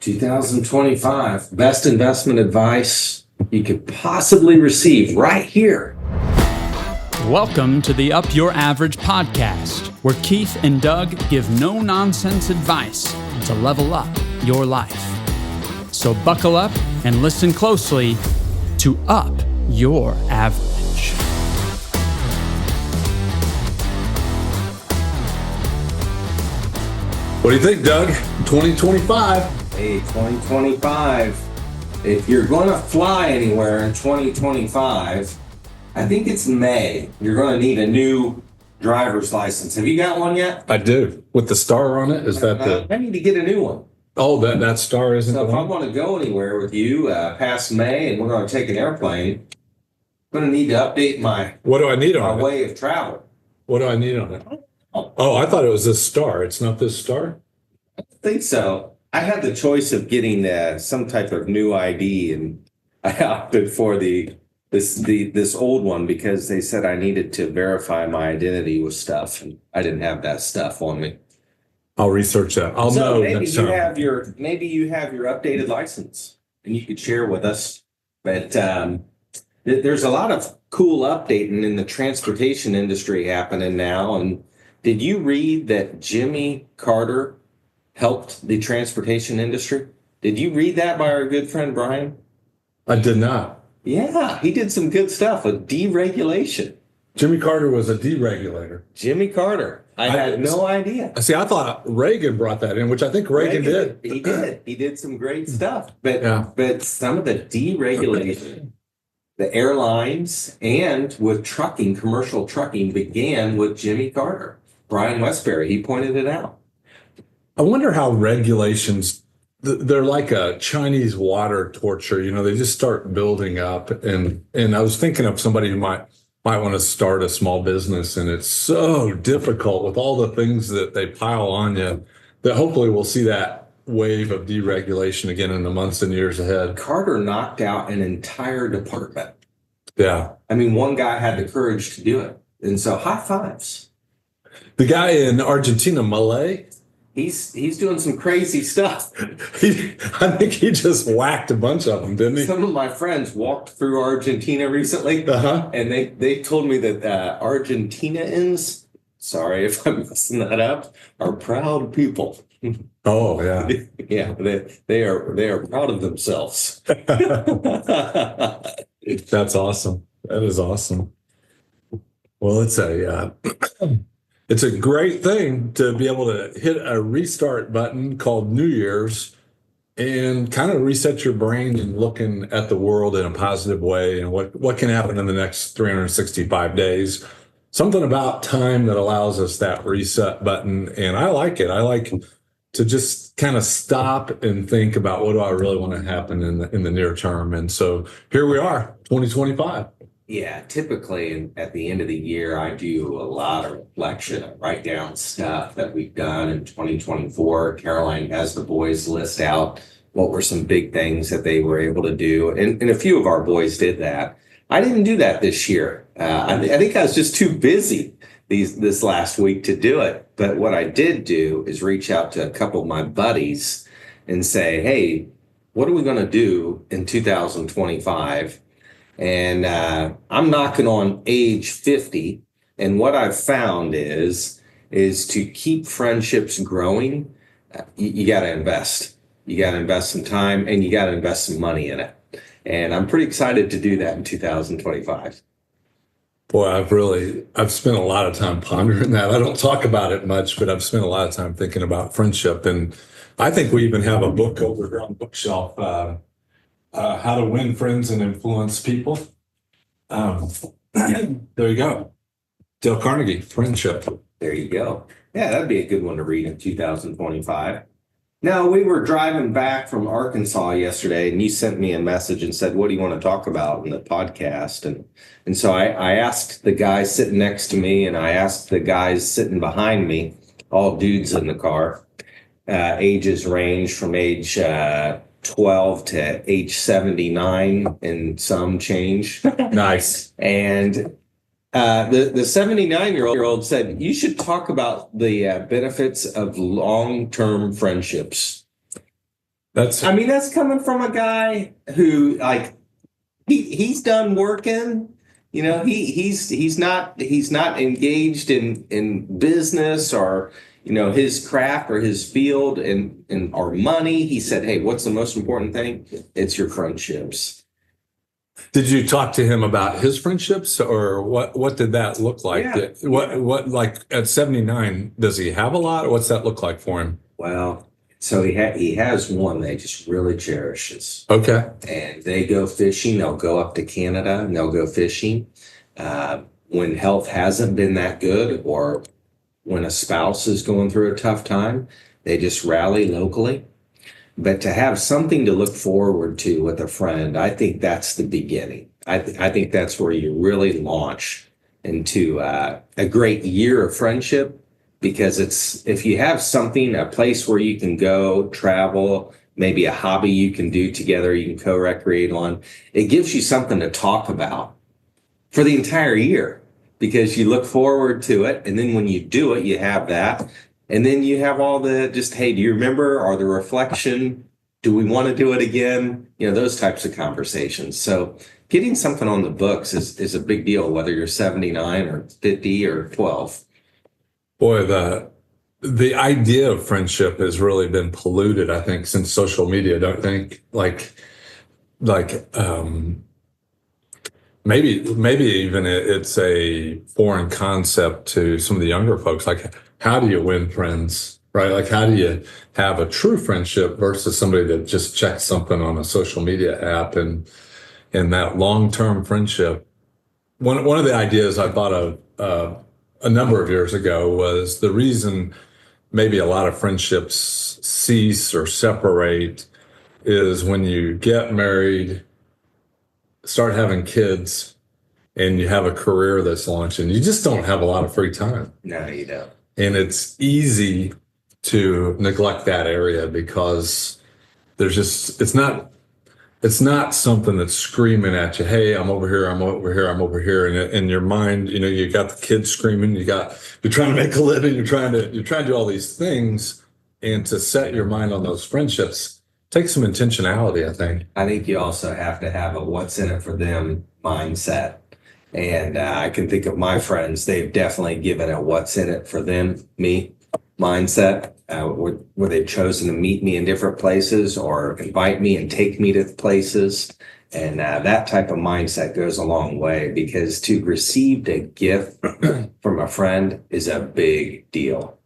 2025, best investment advice you could possibly receive right here. Welcome to the Up Your Average podcast, where Keith and Doug give no-nonsense advice to level up your life. So buckle up and listen closely to Up Your Average. What do you think, Doug? 2025. Hey, 2025. If you're going to fly anywhere in 2025, I think it's May. You're going to need a new driver's license. Have you got one yet? I do. With the star on it? Is that the... I need to get a new one. Oh, that star isn't So the if I one? want to go anywhere with you past May and we're going to take an airplane, I'm going to need to update my What do I need on it? way of travel. What do I need on it? Oh, I thought it was this star. It's not this star? I think so. I had the choice of getting some type of new ID, and I opted for this old one because they said I needed to verify my identity with stuff, and I didn't have that stuff on me. I'll research that. I'll know next time. Maybe you have your updated license, and you could share with us. But there's a lot of cool updating in the transportation industry happening now. And did you read that Jimmy Carter helped the transportation industry? Did you read that by our good friend Brian? I did not. Yeah, he did some good stuff with deregulation. Jimmy Carter was a deregulator. Jimmy Carter. I had no idea. See, I thought Reagan brought that in, which I think Reagan did. He did. He did some great stuff. But Yeah. but some of the deregulation, the airlines and with trucking, commercial trucking began with Jimmy Carter. Brian Westbury, he pointed it out. I wonder how regulations, they're like a Chinese water torture. You know, they just start building up. And I was thinking of somebody who might want to start a small business, and it's so difficult with all the things that they pile on you that hopefully we'll see that wave of deregulation again in the months and years ahead. Carter knocked out an entire department. Yeah. I mean, one guy had the courage to do it. And so high fives. The guy in Argentina, Malay, He's doing some crazy stuff. I think he just whacked a bunch of them, didn't he? Some of my friends walked through Argentina recently, and they told me that Argentinians, sorry if I'm messing that up, are proud people. Oh, yeah. Yeah, they are proud of themselves. That's awesome. That is awesome. Well, it's a great thing to be able to hit a restart button called New Year's and kind of reset your brain and looking at the world in a positive way and what can happen in the next 365 days. Something about time that allows us that reset button. And I like it. I like to just kind of stop and think about what do I really want to happen in the near term. And so here we are, 2025. Yeah, typically at the end of the year, I do a lot of reflection. I write down stuff that we've done in 2024. Caroline has the boys list out what were some big things that they were able to do. And a few of our boys did that. I didn't do that this year. I think I was just too busy this last week to do it. But what I did do is reach out to a couple of my buddies and say, hey, what are we going to do in 2025? And I'm knocking on age 50. And what I've found is to keep friendships growing, you got to invest. You got to invest some time and you got to invest some money in it. And I'm pretty excited to do that in 2025. Boy, I've spent a lot of time pondering that. I don't talk about it much, but I've spent a lot of time thinking about friendship. And I think we even have a book over here on the bookshelf, How to Win Friends and Influence People. There you go. Dale Carnegie, Friendship. There you go. Yeah, that'd be a good one to read in 2025. Now, we were driving back from Arkansas yesterday, and you sent me a message and said, what do you want to talk about in the podcast? And so I asked the guy sitting next to me, and I asked the guys sitting behind me, all dudes in the car, ages range from age 12 to age 79 and some change. Nice. And the 79-year-old said, you should talk about the benefits of long-term friendships. I mean, that's coming from a guy who like he's done working. You know, he's not engaged in business or his craft or his field and or money. He said, "Hey, what's the most important thing? It's your friendships." Did you talk to him about his friendships, or what did that look like? Yeah. What like at 79, does he have a lot? Or what's that look like for him? Well, so he has one that he just really cherishes, Okay. and they go fishing. They'll go up to Canada and they'll go fishing. When health hasn't been that good, or when a spouse is going through a tough time, they just rally locally. But to have something to look forward to with a friend, I think that's the beginning. I think that's where you really launch into a great year of friendship, because it's if you have something, a place where you can go, travel, maybe a hobby you can do together, you can co-recreate on, it gives you something to talk about for the entire year because you look forward to it. And then when you do it, you have that. And then you have all the just, hey, do you remember? Or the reflection, do we want to do it again? Those types of conversations. So getting something on the books is a big deal, whether you're 79 or 50 or 12. Boy, the idea of friendship has really been polluted, I think, since social media, don't you think? Maybe even it's a foreign concept to some of the younger folks. Like, how do you win friends, right? Like, how do you have a true friendship versus somebody that just checks something on a social media app and that long-term friendship? One of the ideas I thought of a number of years ago was the reason maybe a lot of friendships cease or separate is when you get married, start having kids, and you have a career that's launching, you just don't have a lot of free time. No, you don't. And it's easy to neglect that area because it's not something that's screaming at you, hey, I'm over here, I'm over here, I'm over here. And in your mind, you got the kids screaming, you're trying to make a living, you're trying to do all these things. And to set your mind on those friendships takes some intentionality, I think. I think you also have to have a what's in it for them mindset. And I can think of my friends, they've definitely given a what's in it for them, me mindset, where they've chosen to meet me in different places or invite me and take me to places. And that type of mindset goes a long way, because to receive a gift from a friend is a big deal.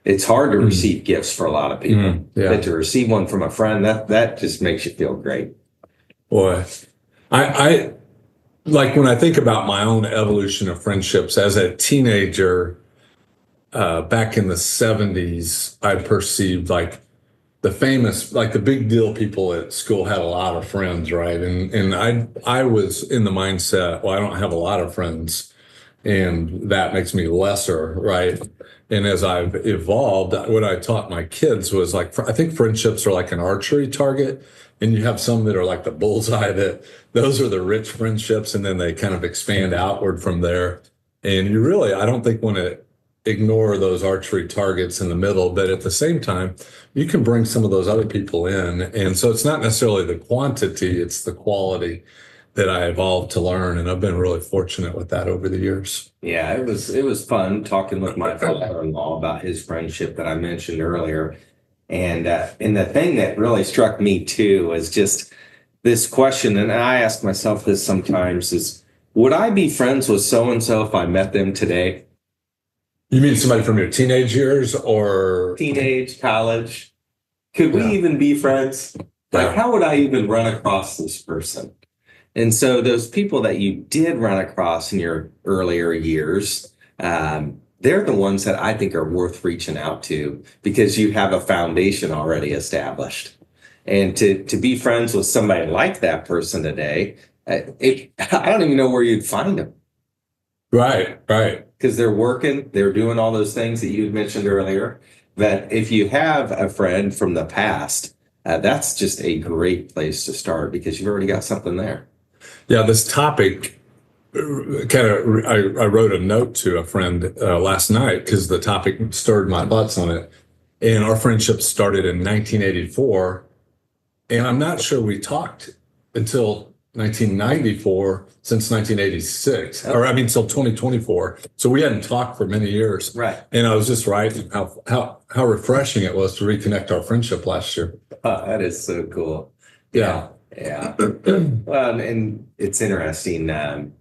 It's hard to receive gifts for a lot of people, but to receive one from a friend, that just makes you feel great. Boy, I like when I think about my own evolution of friendships as a teenager, back in the 70s, I perceived like the big deal people at school had a lot of friends, right? And I was in the mindset, well, I don't have a lot of friends, and that makes me lesser, right? And as I've evolved, what I taught my kids was like, I think friendships are like an archery target, and you have some that are like the bullseye, that those are the rich friendships, and then they kind of expand outward from there. And I don't think want to ignore those archery targets in the middle, but at the same time, you can bring some of those other people in. And so it's not necessarily the quantity, it's the quality that I evolved to learn. And I've been really fortunate with that over the years. Yeah, it was fun talking with my father-in-law about his friendship that I mentioned earlier. And the thing that really struck me too was just this question, and I ask myself this sometimes, is would I be friends with so-and-so if I met them today? You mean somebody from your teenage years or teenage, college? Could we even be friends? Like, how would I even run across this person? And so those people that you did run across in your earlier years, they're the ones that I think are worth reaching out to, because you have a foundation already established. And to be friends with somebody like that person today, I don't even know where you'd find them. Right. Because they're working, they're doing all those things that you had mentioned earlier. That if you have a friend from the past, that's just a great place to start, because you've already got something there. Yeah, this topic I wrote a note to a friend last night because the topic stirred my thoughts on it. And our friendship started in 1984. And I'm not sure we talked until 1994, since 1986, or I mean, till 2024. So we hadn't talked for many years. Right. And I was just writing how refreshing it was to reconnect our friendship last year. That is so cool. Yeah. Yeah. Well, and it's interesting,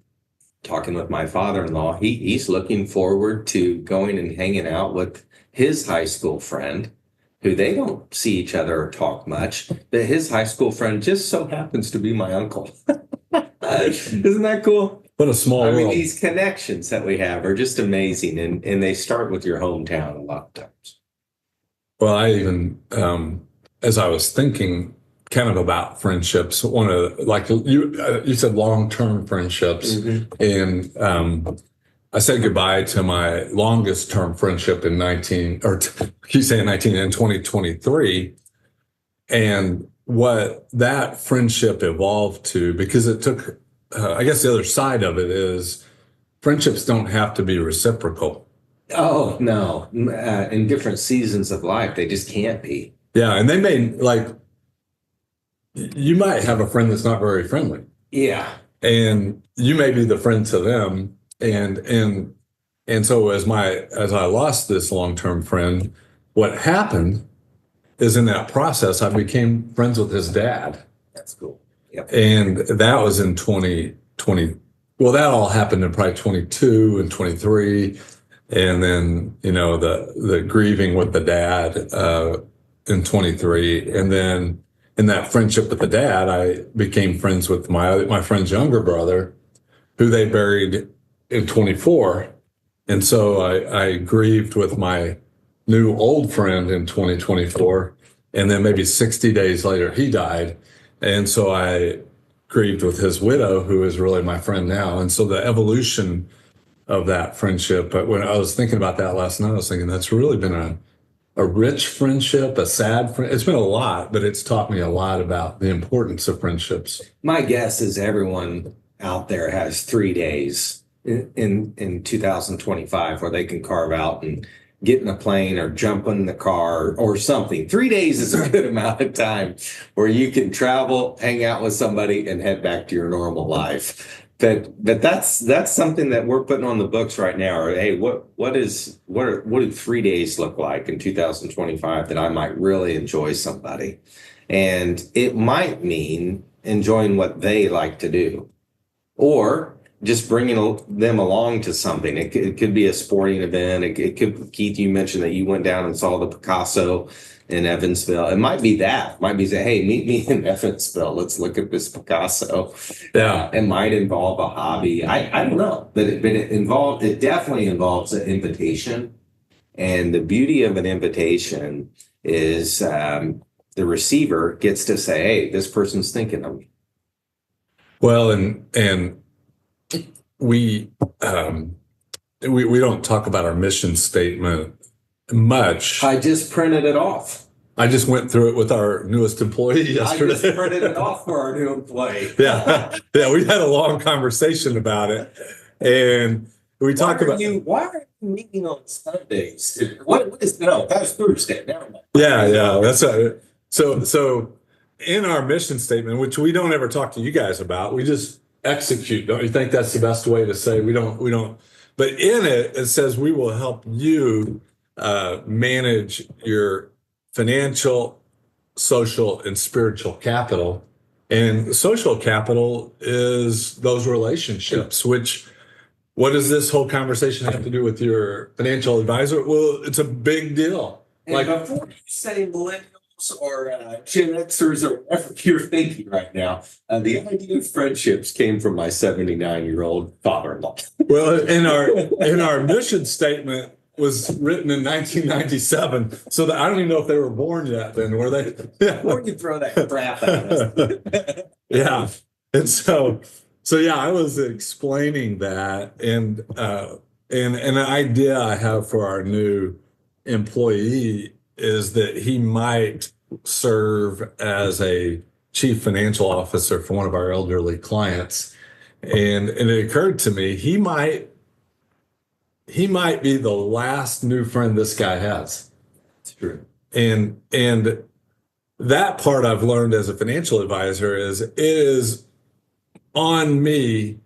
talking with my father-in-law. He's looking forward to going and hanging out with his high school friend, who they don't see each other or talk much, but his high school friend just so happens to be my uncle. Isn't that cool? What a small I mean, world. these connections that we have are just amazing, and they start with your hometown a lot of times. Well, I even, as I was thinking kind of about friendships, one of like you said, long-term friendships, and I said goodbye to my longest term friendship in 2023, and what that friendship evolved to, because it took, I guess the other side of it is friendships don't have to be reciprocal. Oh, no. In different seasons of life, they just can't be. Yeah, and they may like you might have a friend that's not very friendly, Yeah. and you may be the friend to them, and so as I lost this long-term friend, what happened is in that process I became friends with his dad. That's cool. Yep. And that was in 2020. Well, that all happened in probably 22 and 23. And then, the grieving with the dad in 23. And then in that friendship with the dad, I became friends with my friend's younger brother, who they buried in 24. And so I grieved with my new old friend in 2024. And then maybe 60 days later, he died. And so I grieved with his widow, who is really my friend now. And so the evolution of that friendship, but when I was thinking about that last night, I was thinking that's really been a rich friendship, a sad friend. It's been a lot, but it's taught me a lot about the importance of friendships. My guess is everyone out there has 3 days in 2025 where they can carve out and get in a plane or jump in the car or something. 3 days is a good amount of time where you can travel, hang out with somebody, and head back to your normal life. But that's something that we're putting on the books right now. Or, hey, what do 3 days look like in 2025 that I might really enjoy somebody? And it might mean enjoying what they like to do, or just bringing them along to something. It could be a sporting event. It could, Keith, you mentioned that you went down and saw the Picasso in Evansville. It might be that. It might be say, hey, meet me in Evansville. Let's look at this Picasso. Yeah. It might involve a hobby. I don't know, but it definitely involves an invitation. And the beauty of an invitation is the receiver gets to say, hey, this person's thinking of me. Well, and we don't talk about our mission statement much. I just printed it off. I just went through it with our newest employee yesterday. I just printed it off for our new employee. Yeah, we had a long conversation about it, and we talked about. Why are you meeting on Sundays? What is that's Thursday. Never mind. Yeah, that's it. So in our mission statement, which we don't ever talk to you guys about, we just execute. Don't you think that's the best way to say we don't? But in it says we will help you manage your financial, social, and spiritual capital. And social capital is those relationships, which what does this whole conversation have to do with your financial advisor? Well, it's a big deal. And like before you say millennials or Gen Xers or whatever you're thinking right now, the idea of friendships came from my 79-year-old father-in-law. Well, in our mission statement was written in 1997, so that I don't even know if they were born yet. Then were they? Before you throw that crap at us. Yeah, and so yeah, I was explaining that, and an idea I have for our new employee is that he might serve as a chief financial officer for one of our elderly clients, and it occurred to me he might be the last new friend this guy has. It's true. And that part I've learned as a financial advisor is it is on me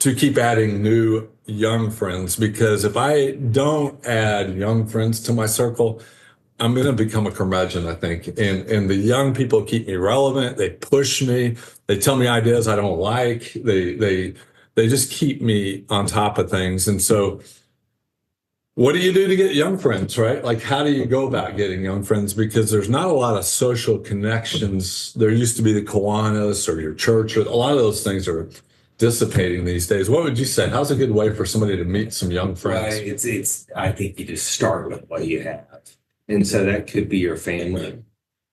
to keep adding new young friends, because if I don't add young friends to my circle, I'm going to become a curmudgeon, I think. And the young people keep me relevant. They push me. They tell me ideas I don't like. They just keep me on top of things. And so, what do you do to get young friends, right? Like, how do you go about getting young friends? Because there's not a lot of social connections. There used to be the Kiwanis or your church, or a lot of those things are dissipating these days. What would you say? How's a good way for somebody to meet some young friends? Right. I think you just start with what you have. And so that could be your family.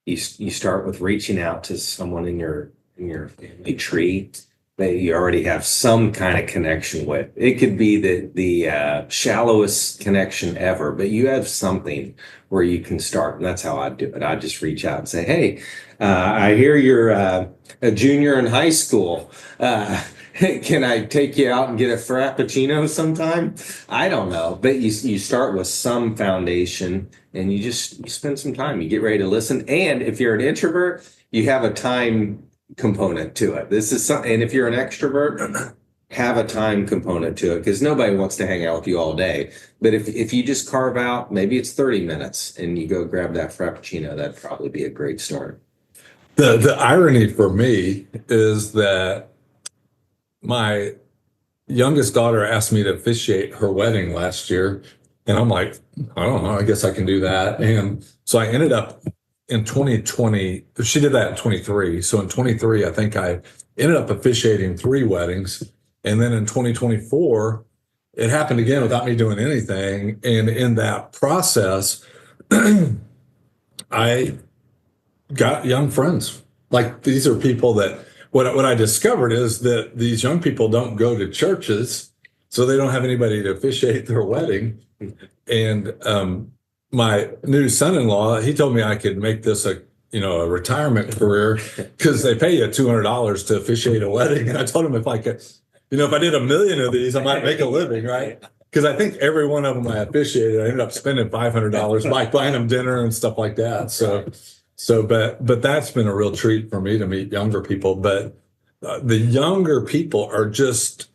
You start with reaching out to someone in your family tree that you already have some kind of connection with. It could be the shallowest connection ever, but you have something where you can start. And that's how I do it. I just reach out and say, hey, I hear you're a junior in high school. Can I take you out and get a frappuccino sometime? I don't know, but you start with some foundation, and you spend some time. You get ready to listen, and if you're an introvert, you have a time component to it. This is something, and if you're an extrovert, have a time component to it, because nobody wants to hang out with you all day. But if you just carve out, maybe it's 30 minutes, and you go grab that frappuccino, that'd probably be a great start. The irony for me is that my youngest daughter asked me to officiate her wedding last year. And I'm like, I don't know, I guess I can do that. And so I ended up in 2020, she did that in 23. So in 23, I think I ended up officiating 3 weddings. And then in 2024, it happened again without me doing anything. And in that process, I got young friends. Like, these are people that what I discovered is that these young people don't go to churches, so they don't have anybody to officiate their wedding. And my new son-in-law, he told me I could make this a retirement career, because they pay you $200 to officiate a wedding. And I told him if I could, if I did 1 million of these, I might make a living, right? Because I think every one of them I officiated, I ended up spending $500 buying them dinner and stuff like that. But that's been a real treat for me to meet younger people. But the younger people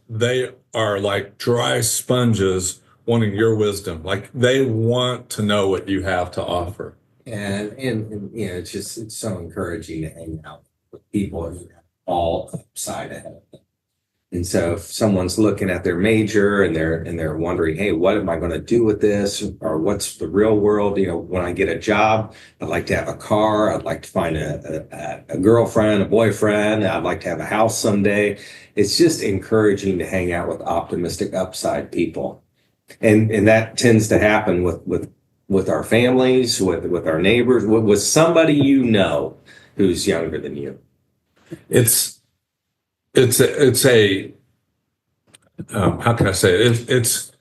they are like dry sponges wanting your wisdom. Like, they want to know what you have to offer. And it's so encouraging to hang out with people who have all upside ahead of them. And so if someone's looking at their major and they're wondering, hey, what am I going to do with this? Or what's the real world? When I get a job, I'd like to have a car. I'd like to find a girlfriend, a boyfriend. I'd like to have a house someday. It's just encouraging to hang out with optimistic upside people. And that tends to happen with our families, with our neighbors, with somebody who's younger than you. It's a how can I say it? It's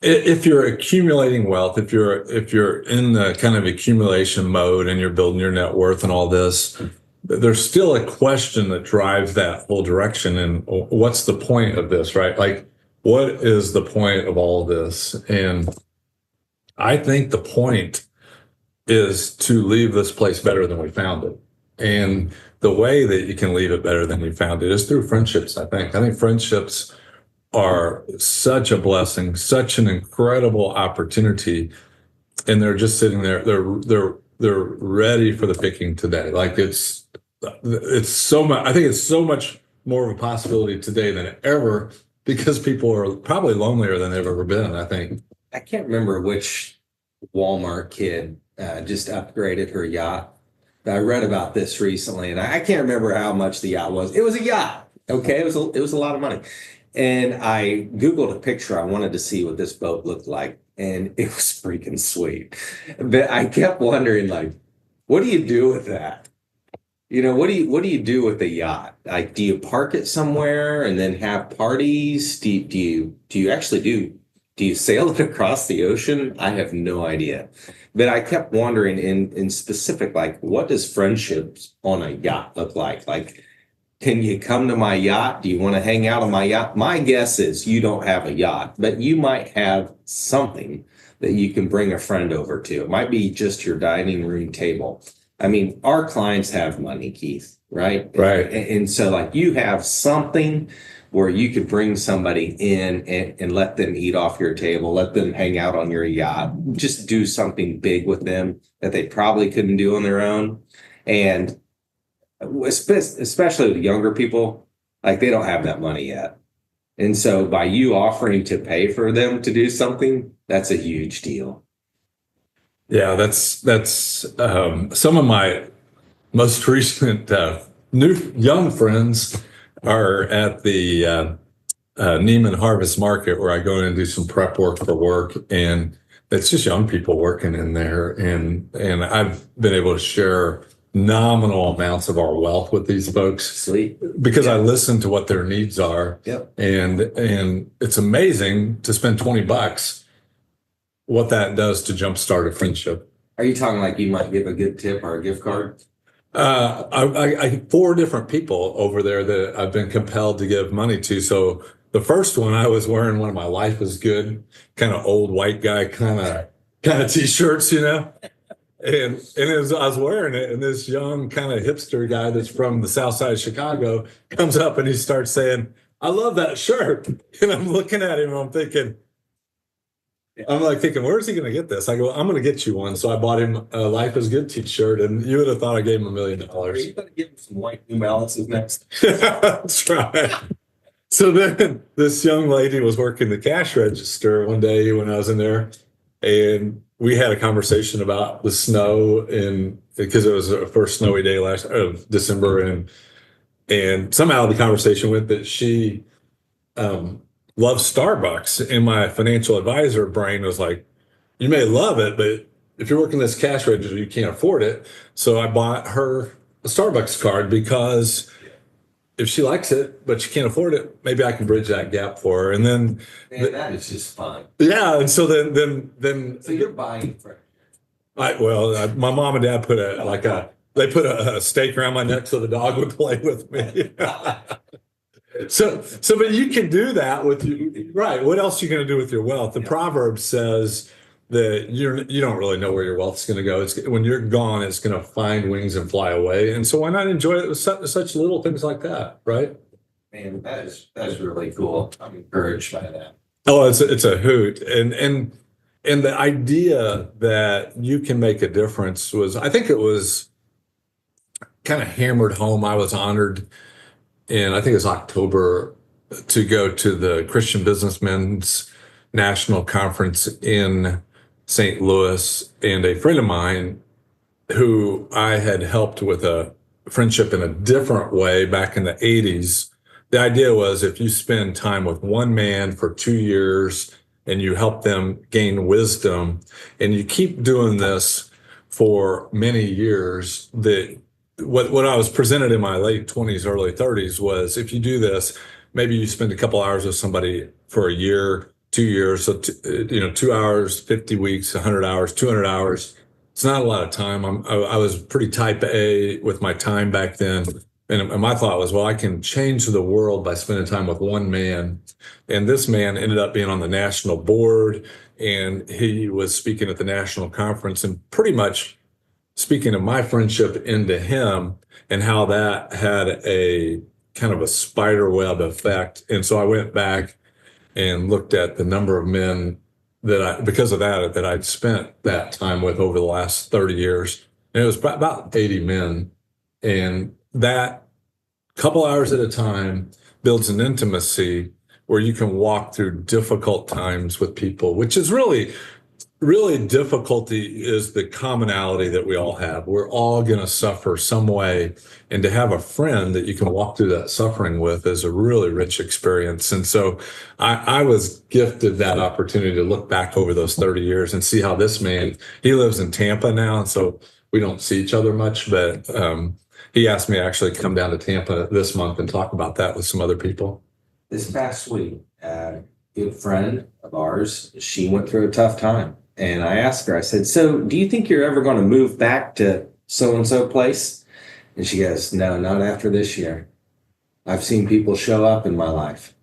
if you're accumulating wealth, if you're in the kind of accumulation mode and you're building your net worth and all this, there's still a question that drives that whole direction. And what's the point of this, right? Like, what is the point of all this? And I think the point is to leave this place better than we found it. And the way that you can leave it better than you found it is through friendships, I think. I think friendships are such a blessing, such an incredible opportunity. And they're just sitting there. They're ready for the picking today. Like, it's so much. I think it's so much more of a possibility today than ever, because people are probably lonelier than they've ever been, I think. I can't remember which Walmart kid just upgraded her yacht. I read about this recently, and I can't remember how much the yacht was. It was a yacht, okay? It was a lot of money. And I Googled a picture. I wanted to see what this boat looked like, and it was freaking sweet. But I kept wondering, like, what do you do with that? What do you do with a yacht? Like, do you park it somewhere and then have parties? Do you actually do you sail it across the ocean? I have no idea. But I kept wondering in specific, like, what does friendships on a yacht look like? Like, can you come to my yacht? Do you want to hang out on my yacht? My guess is you don't have a yacht, but you might have something that you can bring a friend over to. It might be just your dining room table. I mean, our clients have money, Keith, right? Right. And so like you have something where you could bring somebody in and let them eat off your table, let them hang out on your yacht, just do something big with them that they probably couldn't do on their own. And especially with younger people, like they don't have that money yet. And so by you offering to pay for them to do something, that's a huge deal. Yeah, that's some of my most recent new young friends are at the Neiman Harvest Market, where I go in and do some prep work for work, and it's just young people working in there, and I've been able to share nominal amounts of our wealth with these folks. Sweet. Because I listen to what their needs are. Yep. And it's amazing to spend $20, what that does to jumpstart a friendship. Are you talking like you might give a good tip or a gift card? I 4 different people over there that I've been compelled to give money to. So the first one, I was wearing one of my Life is Good kind of old white guy kind of t-shirts, And I was wearing it, and this young kind of hipster guy that's from the South Side of Chicago comes up and he starts saying, "I love that shirt." And I'm looking at him and I'm like thinking, where's he going to get this? I go, I'm going to get you one. So I bought him a Life is Good t-shirt, and you would have thought I gave him $1 million. You got to give him some white New Balances next. That's right. So then this young lady was working the cash register one day when I was in there, and we had a conversation about the snow, and because it was the first snowy day of December, and somehow the conversation went that she loves Starbucks, and my financial advisor brain was like, "You may love it, but if you're working this cash register, you can't afford it." So I bought her a Starbucks card because if she likes it, but she can't afford it, maybe I can bridge that gap for her. And then, Man, that is just fun. yeah. And so then. So you're buying for. My mom and dad put they put a stake around my neck so the dog would play with me. But you can do that with you, right? What else are you going to do with your wealth? The proverb says that you don't really know where your wealth's going to go. When you're gone, it's going to find wings and fly away. And so why not enjoy it with such little things like that, right? Man, that is really cool. I'm encouraged by that. Oh, it's a hoot. And the idea that you can make a difference I think it was kind of hammered home. I was honored in, I think it was October, to go to the Christian Businessmen's National Conference in St. Louis, and a friend of mine who I had helped with a friendship in a different way back in the 80s. The idea was, if you spend time with one man for 2 years and you help them gain wisdom, and you keep doing this for many years, that what I was presented in my late 20s, early 30s was, if you do this, maybe you spend a couple hours with somebody for a year, 2 years, so 2 hours, 50 weeks, 100 hours, 200 hours. It's not a lot of time. I was pretty type A with my time back then. And my thought was, well, I can change the world by spending time with one man. And this man ended up being on the national board, and he was speaking at the national conference, and pretty much speaking of my friendship into him, and how that had a kind of a spider web effect. And so I went back and looked at the number of men because of that I'd spent that time with over the last 30 years. And it was about 80 men. And that couple hours at a time builds an intimacy where you can walk through difficult times with people, which is really difficulty is the commonality that we all have. We're all going to suffer some way. And to have a friend that you can walk through that suffering with is a really rich experience. And so I was gifted that opportunity to look back over those 30 years and see how this man, he lives in Tampa now. And so we don't see each other much, but he asked me to actually come down to Tampa this month and talk about that with some other people. This past week, a good friend of ours, she went through a tough time. And I asked her, I said, "So do you think you're ever going to move back to so-and-so place?" And she goes, "No, not after this year. I've seen people show up in my life.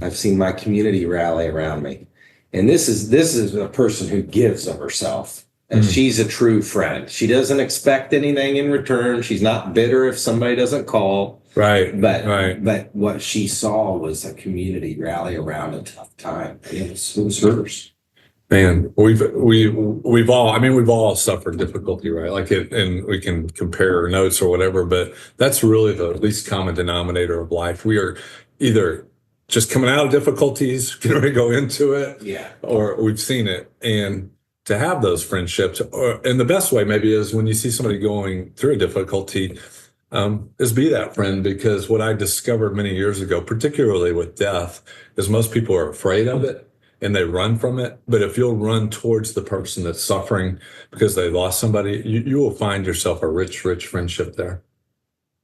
I've seen my community rally around me." And this is a person who gives of herself. And she's a true friend. She doesn't expect anything in return. She's not bitter if somebody doesn't call. Right. But what she saw was a community rally around a tough time. And it was hers. Man, we've all suffered difficulty, right? Like and we can compare notes or whatever, but that's really the least common denominator of life. We are either just coming out of difficulties, getting ready to go into it, or we've seen it. And to have those friendships, and the best way maybe is when you see somebody going through a difficulty, is be that friend. Because what I discovered many years ago, particularly with death, is most people are afraid of it and they run from it. But if you'll run towards the person that's suffering because they lost somebody, you will find yourself a rich, rich friendship there.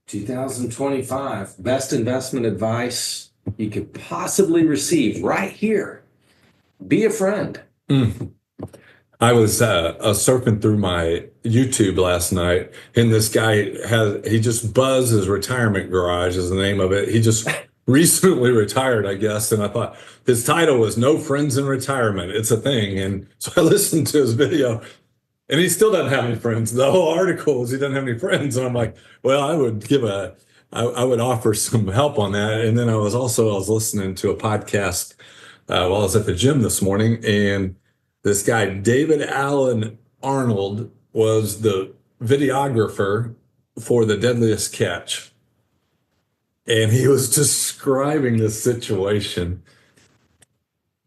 2025, best investment advice you could possibly receive right here. Be a friend. I was surfing through my YouTube last night, and this guy he just buzzed his retirement garage is the name of it. He just recently retired, I guess. And I thought his title was No Friends in Retirement. It's a thing. And so I listened to his video, and he still doesn't have any friends. The whole article is he doesn't have any friends. And I'm like, well, I would offer some help on that. And then I was listening to a podcast while I was at the gym this morning, and this guy, David Allen Arnold, was the videographer for The Deadliest Catch. And he was describing the situation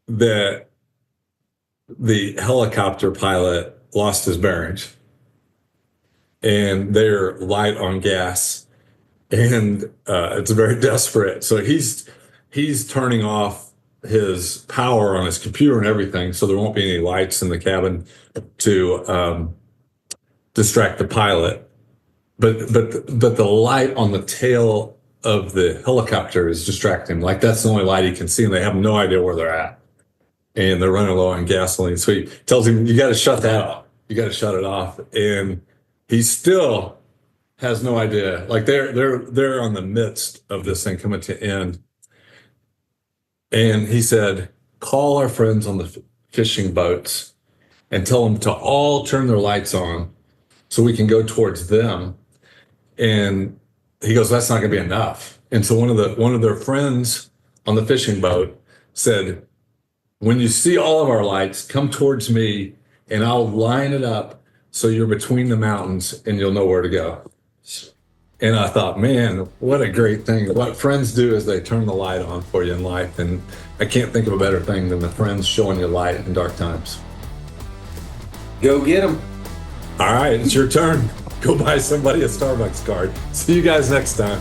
that the helicopter pilot lost his bearings and they're light on gas, and it's very desperate. So he's turning off his power on his computer and everything, so there won't be any lights in the cabin to distract the pilot. But the light on the tail of the helicopter is distracting him. Like that's the only light he can see, and they have no idea where they're at. And they're running low on gasoline. So he tells him, you got to shut that off. You got to shut it off. And he still has no idea. Like they're on the midst of this thing coming to end. And he said, call our friends on the fishing boats and tell them to all turn their lights on so we can go towards them. And he goes, that's not going to be enough. And so one of their friends on the fishing boat said, when you see all of our lights, come towards me and I'll line it up so you're between the mountains and you'll know where to go. And I thought, man, what a great thing. What friends do is they turn the light on for you in life. And I can't think of a better thing than the friends showing you light in dark times. Go get them. All right, it's your turn. Go buy somebody a Starbucks card. See you guys next time.